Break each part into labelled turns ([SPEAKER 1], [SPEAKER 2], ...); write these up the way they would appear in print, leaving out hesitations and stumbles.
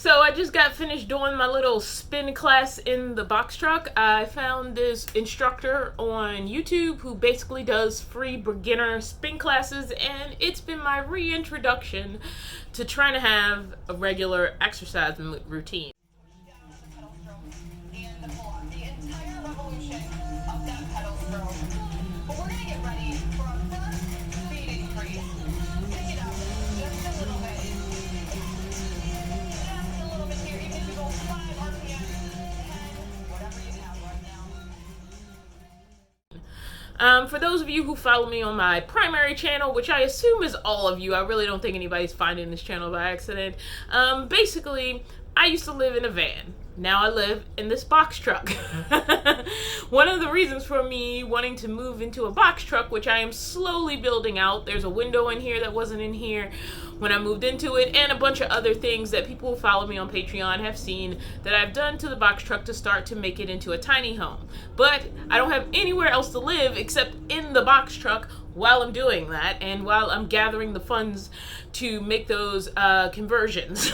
[SPEAKER 1] So I just got finished doing my little spin class in the box truck. I found this instructor on YouTube who basically does free beginner spin classes, and it's been my reintroduction to trying to have a regular exercise routine. For those of you who follow me on my primary channel, which I assume is all of you, I really don't think anybody's finding this channel by accident. Basically, I used to live in a van. Now I live in this box truck. One of the reasons for me wanting to move into a box truck, which I am slowly building out, there's a window in here that wasn't in here when I moved into it, and a bunch of other things that people who follow me on Patreon have seen that I've done to the box truck to start to make it into a tiny home. But I don't have anywhere else to live except in the box truck while I'm doing that, and while I'm gathering the funds to make those conversions.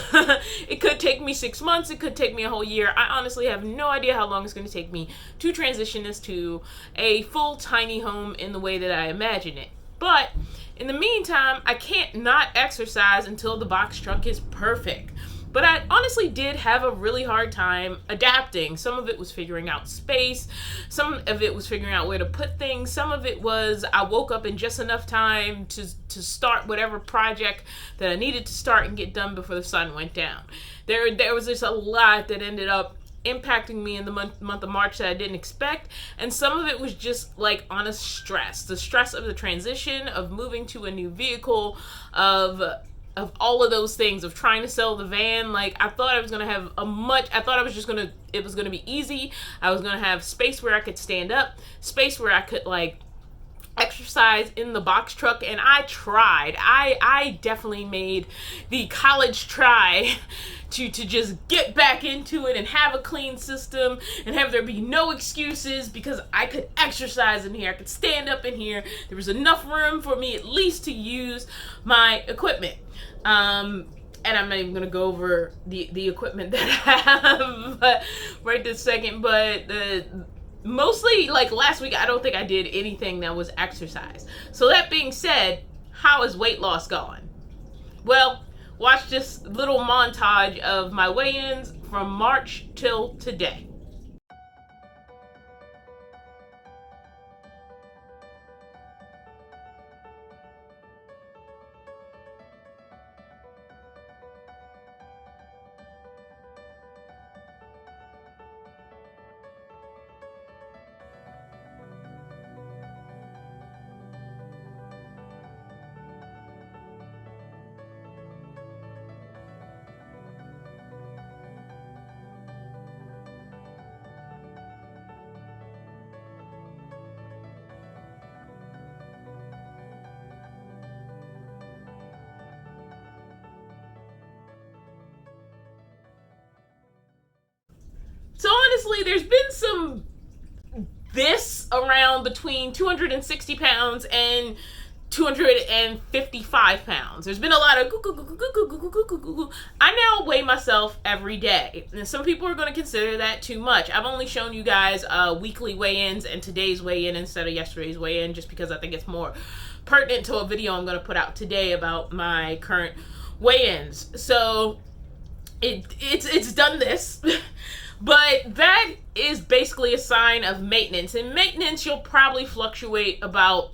[SPEAKER 1] It could take me 6 months, it could take me a whole year. I honestly have no idea how long it's going to take me to transition this to a full tiny home in the way that I imagine it. But in the meantime, I can't not exercise until the box truck is perfect. But I honestly did have a really hard time adapting. Some of it was figuring out space. Some of it was figuring out where to put things. Some of it was I woke up in just enough time to start whatever project that I needed to start and get done before the sun went down. There was just a lot that ended up impacting me in the month of March that I didn't expect, and some of it was just like honest stress. The stress of the transition, of moving to a new vehicle, of all of those things, of trying to sell the van. Like, I thought I was going to have it was going to be easy. I was going to have space where I could stand up, space where I could like exercise in the box truck, and I tried. I definitely made the college try to just get back into it and have a clean system and have there be no excuses, because I could exercise in here. I could stand up in here. There was enough room for me at least to use my equipment. And I'm not even going to go over the equipment that I have right this second, but mostly, like last week, I don't think I did anything that was exercise. So that being said, how is weight loss going? Well, watch this little montage of my weigh-ins from March till today. So honestly, there's been some around between 260 pounds and 255 pounds. There's been a lot of I now weigh myself every day. And some people are going to consider that too much. I've only shown you guys weekly weigh-ins and today's weigh-in instead of yesterday's weigh-in, just because I think it's more pertinent to a video I'm going to put out today about my current weigh-ins. So it's done this. But that is basically a sign of maintenance. In maintenance, you'll probably fluctuate about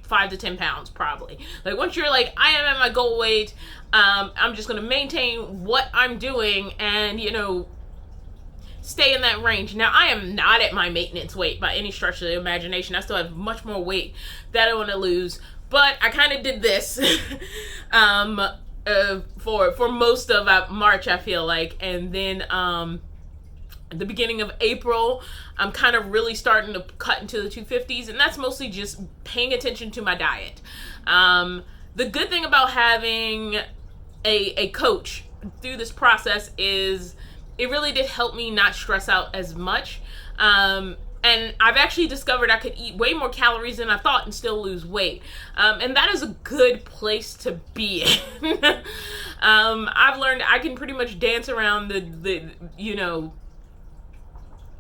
[SPEAKER 1] 5 to 10 pounds, probably. Like, once you're like, I am at my goal weight, I'm just going to maintain what I'm doing and, stay in that range. Now, I am not at my maintenance weight by any stretch of the imagination. I still have much more weight that I want to lose. But I kind of did this for most of March, I feel like. And then at the beginning of April, I'm kind of really starting to cut into the 250s, and that's mostly just paying attention to my diet. The good thing about having a coach through this process is it really did help me not stress out as much. And I've actually discovered I could eat way more calories than I thought and still lose weight. And that is a good place to be in. I've learned I can pretty much dance around the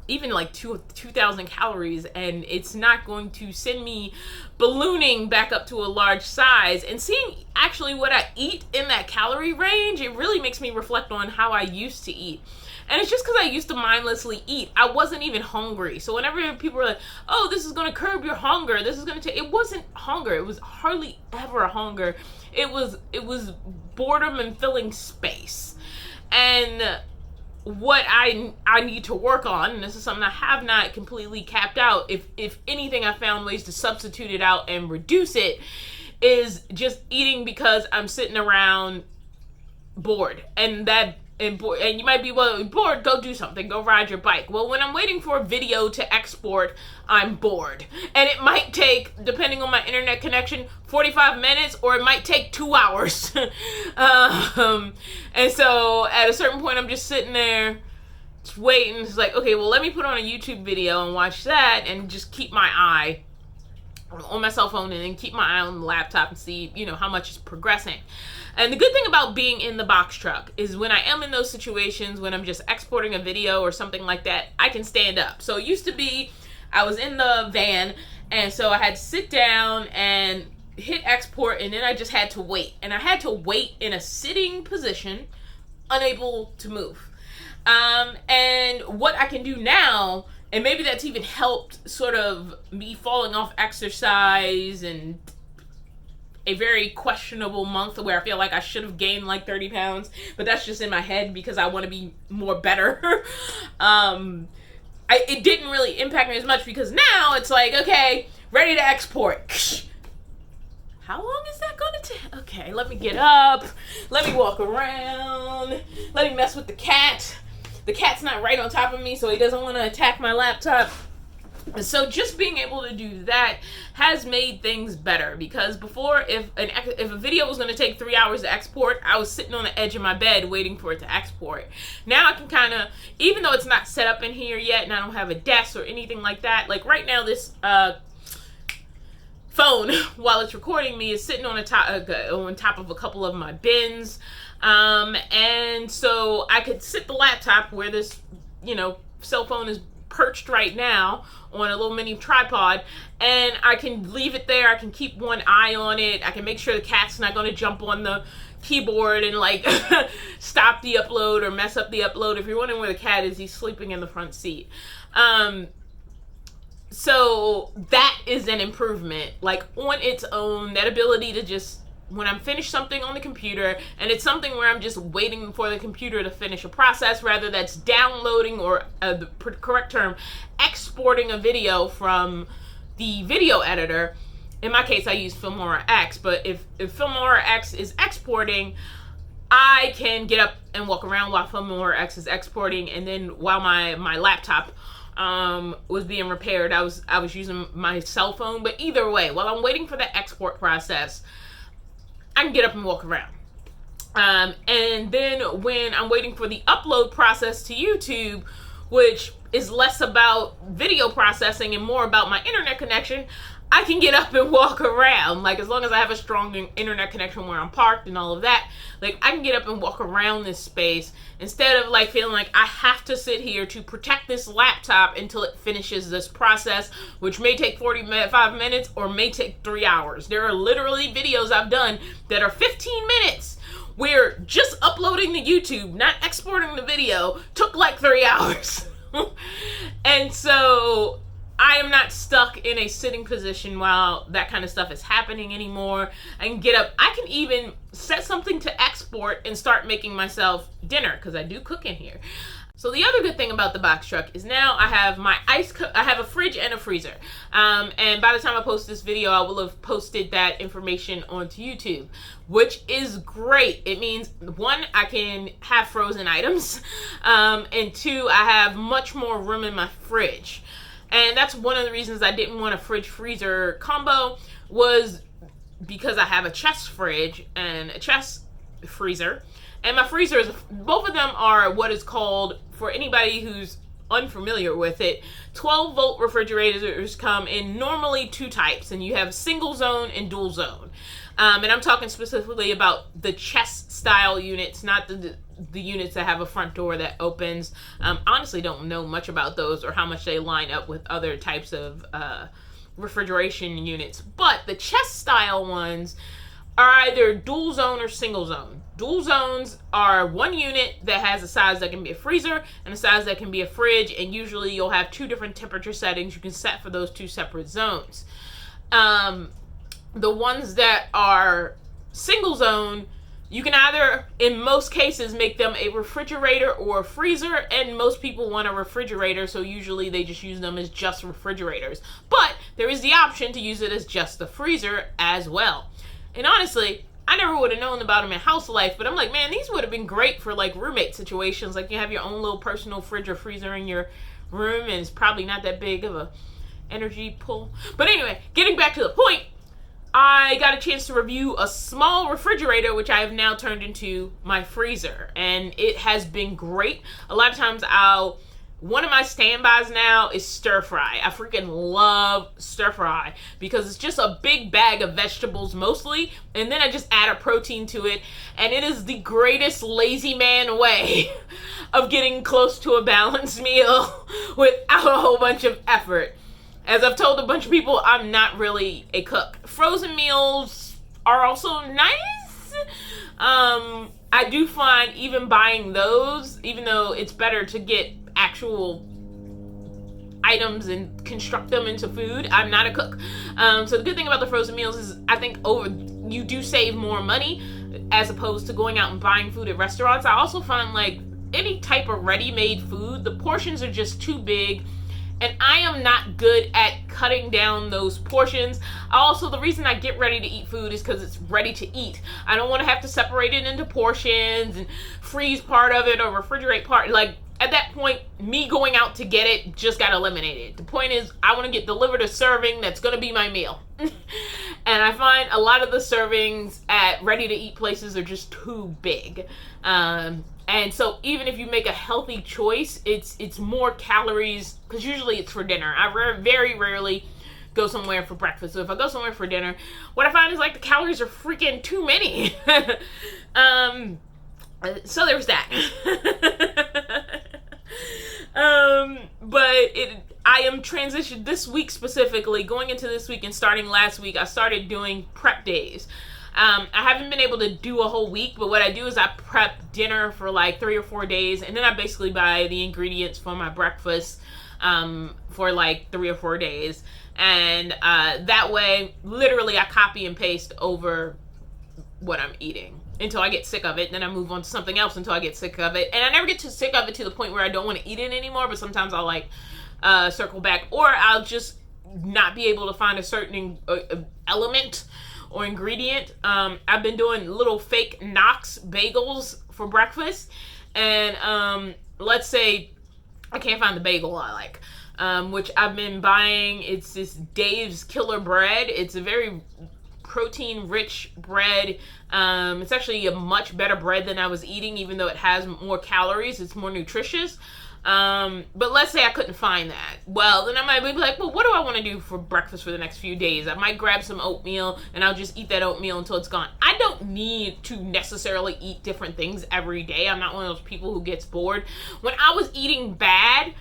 [SPEAKER 1] even like 2,000 calories, and it's not going to send me ballooning back up to a large size. And seeing actually what I eat in that calorie range, it really makes me reflect on how I used to eat. And it's just because I used to mindlessly eat. I wasn't even hungry. So whenever people were like, oh, this is going to curb your hunger, this is going to take, it wasn't hunger. It was hardly ever hunger. It was boredom and filling space. And what I need to work on, and this is something I have not completely capped out, if anything, I found ways to substitute it out and reduce it, is just eating because I'm sitting around bored. And you might be, well, bored, go do something, go ride your bike. Well, when I'm waiting for a video to export, I'm bored. And it might take, depending on my internet connection, 45 minutes, or it might take 2 hours. And so at a certain point, I'm just sitting there, just waiting. It's like, okay, well, let me put on a YouTube video and watch that and just keep my eye on my cell phone and then keep my eye on the laptop and see, how much is progressing. And the good thing about being in the box truck is when I am in those situations, when I'm just exporting a video or something like that, I can stand up. So it used to be, I was in the van, and so I had to sit down and hit export, and then I just had to wait. And I had to wait in a sitting position, unable to move. And what I can do now, and maybe that's even helped sort of me falling off exercise and a very questionable month where I feel like I should have gained like 30 pounds, but that's just in my head because I want to be more better. It didn't really impact me as much because now it's like, okay, ready to export. How long is that going to take? Okay, let me get up. Let me walk around. Let me mess with the cat. The cat's not right on top of me, so he doesn't want to attack my laptop. So just being able to do that has made things better, because before, if a video was going to take 3 hours to export, I was sitting on the edge of my bed waiting for it to export. Now I can kind of, even though it's not set up in here yet and I don't have a desk or anything like that, like right now this phone, while it's recording me, is sitting on top of a couple of my bins. And so I could sit the laptop where this, cell phone is perched right now on a little mini tripod, and I can leave it there. I can keep one eye on it. I can make sure the cat's not going to jump on the keyboard and like stop the upload or mess up the upload. If you're wondering where the cat is, he's sleeping in the front seat. So that is an improvement, like on its own, that ability to just, when I'm finished something on the computer, and it's something where I'm just waiting for the computer to finish a process, rather that's downloading, or the correct term, exporting a video from the video editor. In my case, I use Filmora X, but if Filmora X is exporting, I can get up and walk around while Filmora X is exporting, and then while my laptop was being repaired, I was using my cell phone. But either way, while I'm waiting for the export process, I can get up and walk around. And then when I'm waiting for the upload process to YouTube, which is less about video processing and more about my internet connection, I can get up and walk around. Like, as long as I have a strong internet connection where I'm parked and all of that, like, I can get up and walk around this space instead of like feeling like I have to sit here to protect this laptop until it finishes this process, which may take 45 minutes or may take 3 hours. There are literally videos I've done that are 15 minutes where just uploading to YouTube, not exporting the video, took like 3 hours. And so I am not stuck in a sitting position while that kind of stuff is happening anymore. I can get up. I can even set something to export and start making myself dinner, because I do cook in here. So the other good thing about the box truck is now I have my I have a fridge and a freezer. And by the time I post this video, I will have posted that information onto YouTube, which is great. It means, one, I can have frozen items, and two, I have much more room in my fridge. And that's one of the reasons I didn't want a fridge-freezer combo, was because I have a chest fridge and a chest freezer. And my freezer is, both of them are what is called, for anybody who's unfamiliar with it, 12-volt refrigerators come in normally two types, and you have single zone and dual zone. And I'm talking specifically about the chest style units, not the units that have a front door that opens. Honestly, don't know much about those or how much they line up with other types of refrigeration units. But the chest style ones are either dual zone or single zone. Dual zones are one unit that has a size that can be a freezer and a size that can be a fridge, and usually you'll have two different temperature settings you can set for those two separate zones. The ones that are single zone, you can either, in most cases, make them a refrigerator or a freezer, and most people want a refrigerator, so usually they just use them as just refrigerators. But there is the option to use it as just a freezer as well. And honestly, I never would have known about them in house life, but I'm like, man, these would have been great for like roommate situations. Like you have your own little personal fridge or freezer in your room, and it's probably not that big of a energy pull. But anyway, getting back to the point, I got a chance to review a small refrigerator, which I have now turned into my freezer, and it has been great. A lot of times one of my standbys now is stir fry. I freaking love stir fry because it's just a big bag of vegetables mostly, and then I just add a protein to it, and it is the greatest lazy man way of getting close to a balanced meal without a whole bunch of effort. As I've told a bunch of people, I'm not really a cook. Frozen meals are also nice. I do find even buying those, even though it's better to get actual items and construct them into food, I'm not a cook. So the good thing about the frozen meals is I think you do save more money as opposed to going out and buying food at restaurants. I also find like any type of ready-made food, the portions are just too big. And I am not good at cutting down those portions. Also, the reason I get ready to eat food is because it's ready to eat. I don't want to have to separate it into portions and freeze part of it or refrigerate part. Like, at that point, me going out to get it just got eliminated. The point is, I want to get delivered a serving that's going to be my meal. And I find a lot of the servings at ready-to-eat places are just too big. And so even if you make a healthy choice, it's more calories, because usually it's for dinner. I very rarely go somewhere for breakfast. So if I go somewhere for dinner, what I find is like the calories are freaking too many. So there's that. I am transitioned this week specifically, going into this week and starting last week, I started doing prep days. I haven't been able to do a whole week, but what I do is I prep dinner for like 3 or 4 days, and then I basically buy the ingredients for my breakfast for like 3 or 4 days. And that way, literally, I copy and paste over what I'm eating until I get sick of it, and then I move on to something else until I get sick of it. And I never get too sick of it to the point where I don't want to eat it anymore, but sometimes I'll like circle back, or I'll just not be able to find a certain element or ingredient. I've been doing little fake Knox bagels for breakfast, and let's say I can't find the bagel I like, which I've been buying. It's this Dave's Killer Bread. It's a very protein-rich bread. It's actually a much better bread than I was eating, even though it has more calories. It's more nutritious. But let's say I couldn't find that. Well, then I might be like, well, what do I want to do for breakfast for the next few days? I might grab some oatmeal and I'll just eat that oatmeal until it's gone. I don't need to necessarily eat different things every day. I'm not one of those people who gets bored. When I was eating bad,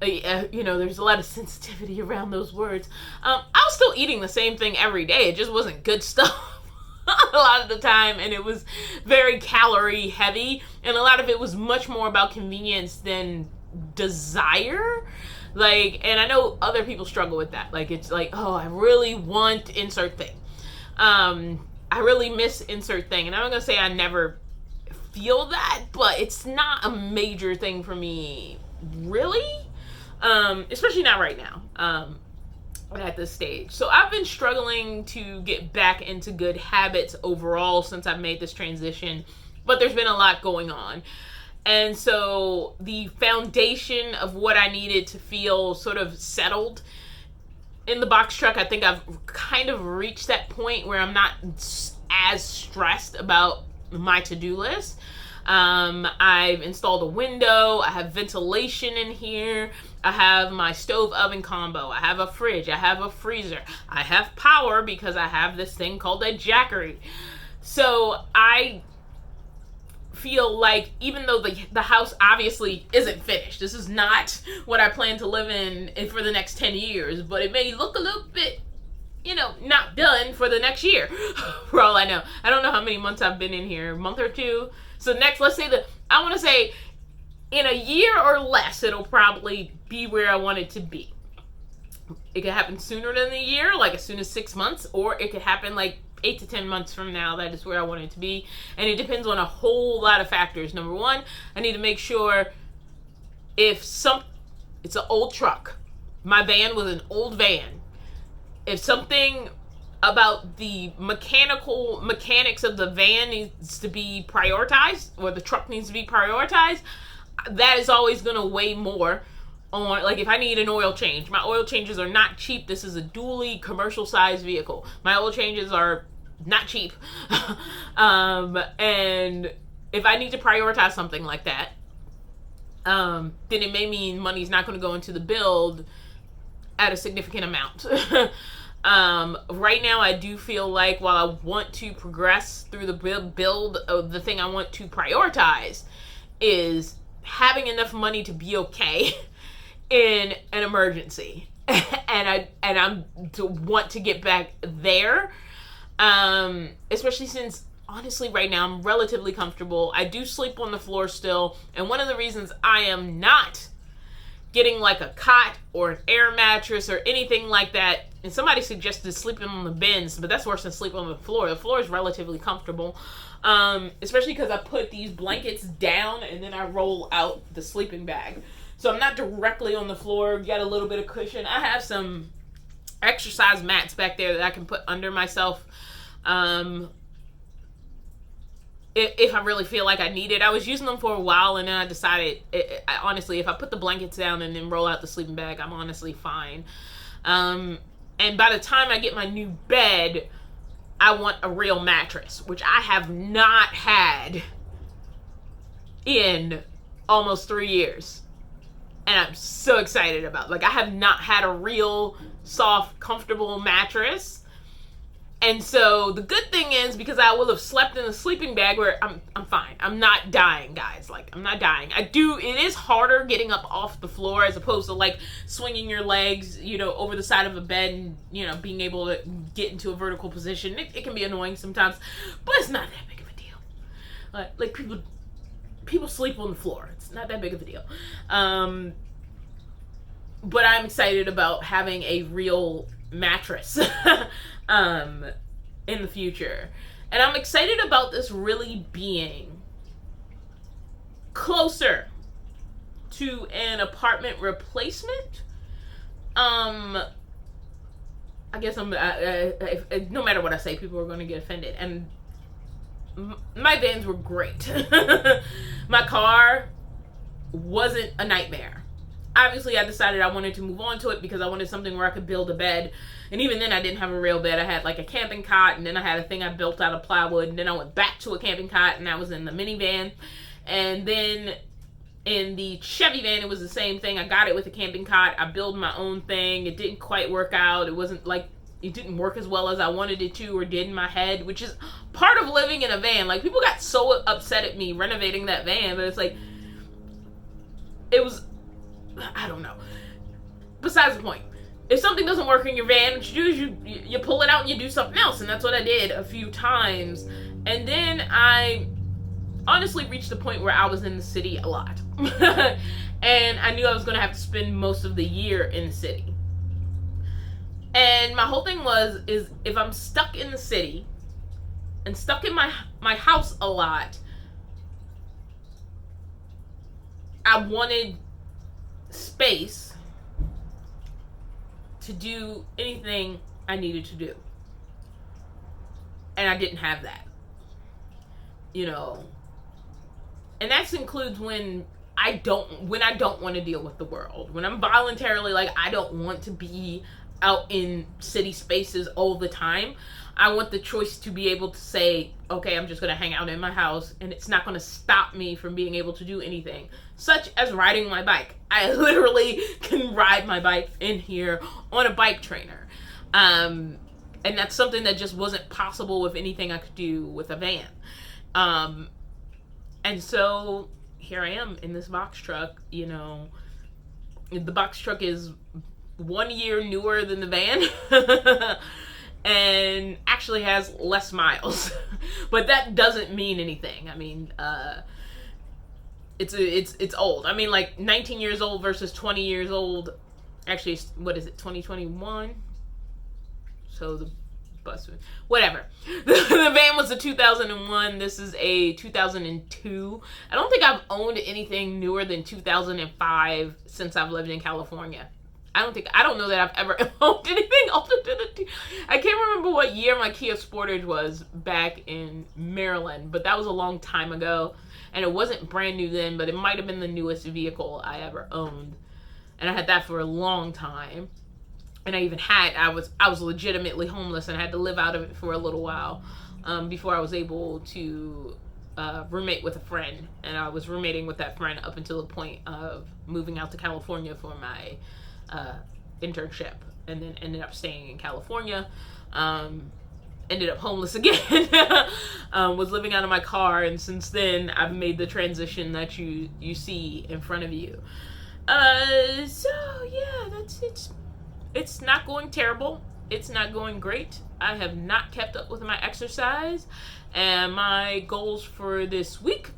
[SPEAKER 1] there's a lot of sensitivity around those words. I was still eating the same thing every day. It just wasn't good stuff. A lot of the time, and it was very calorie heavy, and a lot of it was much more about convenience than desire. Like, and I know other people struggle with that. Like, it's like, oh, I really want insert thing. I really miss insert thing, and I'm not gonna say I never feel that, but it's not a major thing for me, really. Especially not right now. At this stage. So I've been struggling to get back into good habits overall since I've made this transition, but there's been a lot going on. And so the foundation of what I needed to feel sort of settled in the box truck, I think I've kind of reached that point where I'm not as stressed about my to-do list. I've installed a window. I have ventilation in here. I have my stove oven combo. I have a fridge. I have a freezer. I have power because I have this thing called a Jackery. So I feel like even though the house obviously isn't finished, this is not what I plan to live in for the next 10 years, but it may look a little bit, not done for the next year, for all I know. I don't know how many months I've been in here, a month or two. So next, let's say I want to say in a year or less, it'll probably be where I want it to be. It could happen sooner than a year, like as soon as 6 months, or it could happen like 8 to 10 months from now. That is where I want it to be. And it depends on a whole lot of factors. Number one, I need to make sure it's an old truck. My van was an old van. If something about the mechanics of the van needs to be prioritized, or the truck needs to be prioritized, that is always going to weigh more on, like, if I need an oil change. My oil changes are not cheap. This is a dually commercial size vehicle. My oil changes are not cheap. And if I need to prioritize something like that, then it may mean money's not going to go into the build at a significant amount. Right now, I do feel like while I want to progress through the build of the thing I want to prioritize is having enough money to be okay in an emergency. and I'm to want to get back there. Especially since honestly right now I'm relatively comfortable. I do sleep on the floor still. And one of the reasons I am not getting like a cot or an air mattress or anything like that, and somebody suggested sleeping on the bins, but that's worse than sleeping on the floor. The floor is relatively comfortable. Especially because I put these blankets down and then I roll out the sleeping bag. So I'm not directly on the floor, got a little bit of cushion. I have some exercise mats back there that I can put under myself if I really feel like I need it. I was using them for a while and then I decided, honestly, if I put the blankets down and then roll out the sleeping bag, I'm honestly fine. And by the time I get my new bed, I want a real mattress, which I have not had in almost 3 years. And I'm so excited about it. Like, I have not had a real soft, comfortable mattress. And so the good thing is, because I will have slept in a sleeping bag where I'm fine. I'm not dying, guys. Like, I'm not dying. It is harder getting up off the floor as opposed to like swinging your legs, over the side of a bed and, being able to get into a vertical position. It can be annoying sometimes, but it's not that big of a deal. Like people sleep on the floor. It's not that big of a deal. But I'm excited about having a real mattress in the future. And I'm excited about this really being closer to an apartment replacement. I guess no matter what I say, people are going to get offended. And my vans were great. My car wasn't a nightmare. Obviously, I decided I wanted to move on to it because I wanted something where I could build a bed. And even then, I didn't have a real bed. I had like a camping cot, and then I had a thing I built out of plywood. And then I went back to a camping cot, and I was in the minivan. And then in the Chevy van, it was the same thing. I got it with a camping cot. I built my own thing. It didn't quite work out. It didn't work as well as I wanted it to or did in my head, which is part of living in a van. Like, people got so upset at me renovating that van, but it's like, I don't know. Besides the point. If something doesn't work in your van, what you do is you pull it out and you do something else. And that's what I did a few times. And then I honestly reached the point where I was in the city a lot. And I knew I was going to have to spend most of the year in the city. And my whole thing is if I'm stuck in the city and stuck in my house a lot, I wanted space to do anything I needed to do. And I didn't have that. And that includes when I don't want to deal with the world. When I'm voluntarily like, I don't want to be out in city spaces all the time. I want the choice to be able to say, okay, I'm just going to hang out in my house, and it's not going to stop me from being able to do anything, such as riding my bike. I literally can ride my bike in here on a bike trainer. And that's something that just wasn't possible with anything I could do with a van. And so here I am in this box truck. You know, the box truck is 1 year newer than the van. And actually has less miles. But that doesn't mean anything. I mean, it's old. I mean, like 19 years old versus 20 years old. Actually, what is it, 2021? So the bus, whatever. The van was a 2001. This is a 2002. I don't think I've owned anything newer than 2005 since I've lived in California. I don't know that I've ever owned anything older than I can't remember what year my Kia Sportage was back in Maryland, but that was a long time ago, and it wasn't brand new then, but it might have been the newest vehicle I ever owned, and I had that for a long time, and I was legitimately homeless, and I had to live out of it for a little while, before I was able to roommate with a friend, and I was roommating with that friend up until the point of moving out to California for my internship, and then ended up staying in California. Ended up homeless again. Was living out of my car, and since then I've made the transition that you see in front of you. So yeah, it's not going terrible. It's not going great. I have not kept up with my exercise, and my goals for this week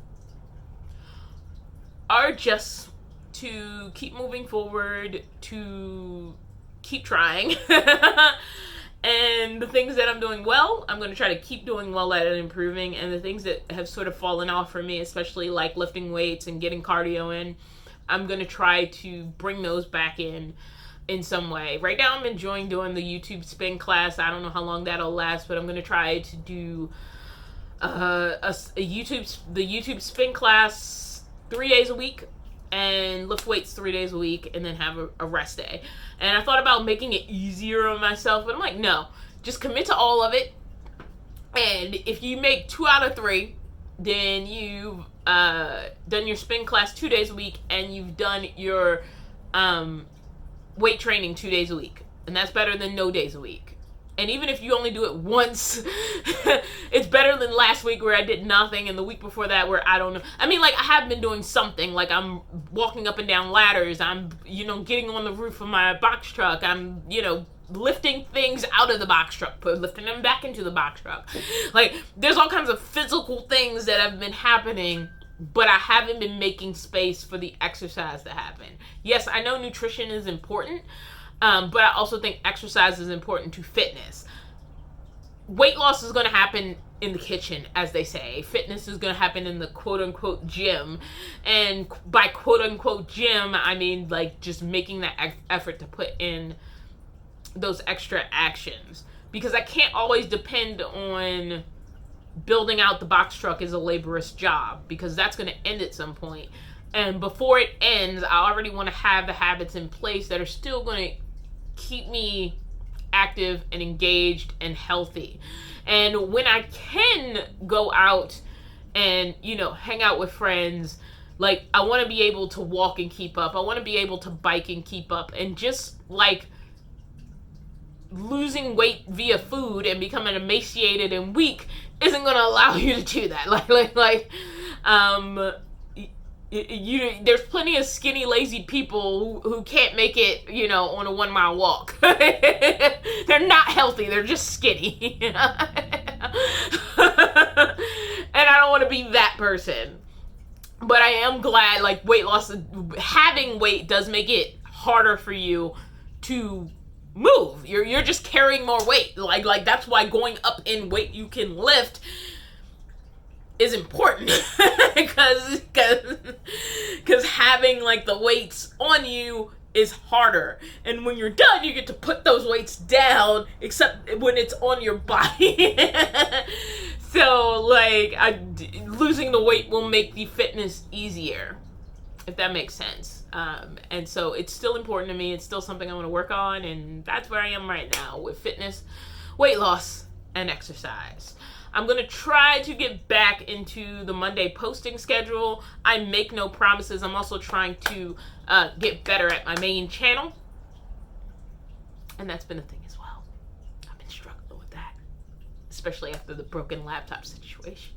[SPEAKER 1] are just to keep moving forward, to keep trying. And the things that I'm doing well, I'm going to try to keep doing well at and improving. And the things that have sort of fallen off for me, especially like lifting weights and getting cardio in, I'm going to try to bring those back in some way. Right now I'm enjoying doing the YouTube spin class. I don't know how long that'll last, but I'm going to try to do the YouTube spin class 3 days a week, and lift weights 3 days a week, and then have a rest day. And I thought about making it easier on myself, but I'm like, no, just commit to all of it. And if you make 2 out of 3, then you've done your spin class 2 days a week, and you've done your weight training 2 days a week. And that's better than no days a week. And even if you only do it once, it's better than last week where I did nothing, and the week before that where I don't know. I mean, like, I have been doing something. Like, I'm walking up and down ladders. I'm, getting on the roof of my box truck. I'm, lifting things out of the box truck, lifting them back into the box truck. Like, there's all kinds of physical things that have been happening, but I haven't been making space for the exercise to happen. Yes, I know nutrition is important, but I also think exercise is important to fitness. Weight loss is going to happen in the kitchen, as they say. Fitness is going to happen in the quote-unquote gym. And by quote-unquote gym, I mean, like, just making that effort to put in those extra actions. Because I can't always depend on building out the box truck as a laborious job, because that's going to end at some point. And before it ends, I already want to have the habits in place that are still going to keep me active and engaged and healthy. And when I can go out and, hang out with friends, like, I want to be able to walk and keep up. I want to be able to bike and keep up. And just, like, losing weight via food and becoming emaciated and weak isn't going to allow you to do that. There's plenty of skinny, lazy people who can't make it, on a 1 mile walk. They're not healthy. They're just skinny. And I don't want to be that person. But I am glad, like, weight loss, having weight does make it harder for you to move. You're just carrying more weight. Like that's why going up in weight you can lift is important. because having, like, the weights on you is harder, and when you're done you get to put those weights down, except when it's on your body. So, like, losing the weight will make the fitness easier. if that makes sense. And so it's still important to me. It's still something I want to work on, and that's where I am right now with fitness, weight loss, and exercise. I'm going to try to get back into the Monday posting schedule. I make no promises. I'm also trying to get better at my main channel, and that's been a thing as well. I've been struggling with that, especially after the broken laptop situation.